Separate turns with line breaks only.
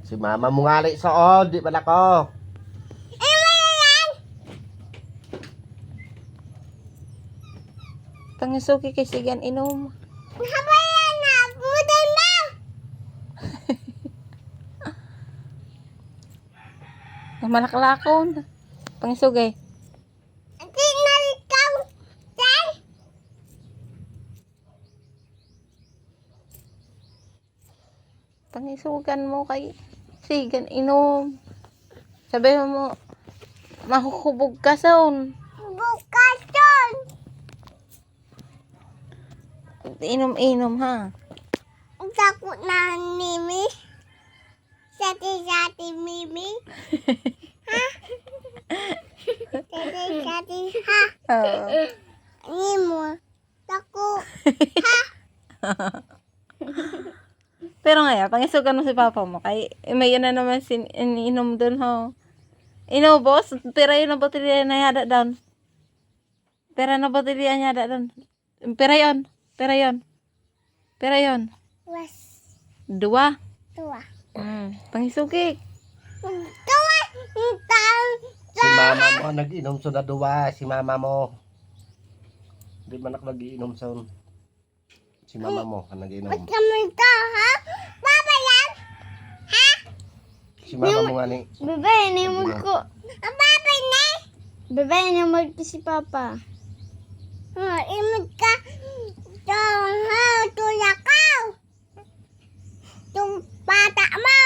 Si mama mo ngali sood, di ba nako?
Pangisuki kay sigan inom.
Habayan na, buday na.
Malaklakon. Pangisugay.
Tingnan ikaw, Tay.
Pangisugan mo kay sigan inom. Sabi mo, mahukubog ka son.
Bukas yun.
Inom-inom ha.
Takot na Mimi. Sati-sati Mimi. Ha? Sati-sati ha.
Oo.
Ini mo. Takot. Ha?
Pero ngayon, pangisugan mo si papa mo. Kay may yun na naman ininom dun ho. Inubos, pera yun ang botelya na yada down. Pera na botelya niya yada down. Pera yun. Pera yun. Pera yun.
Was.
2.
Tua.
Pangisugi.
Tua.
Si mama mo nag-inom so na duwa, si mama mo. Di ba nag-inom so? Si mama mo ang nag-inom.
Ba't kami ito, ha? Papa yan? Ha?
Si mama mo nga ni.
Bebe, inimod ko. Ang papa na? Bebe, inimod ko si papa. Imod ka. Ito, ha? Tulakaw. Itong bata mo.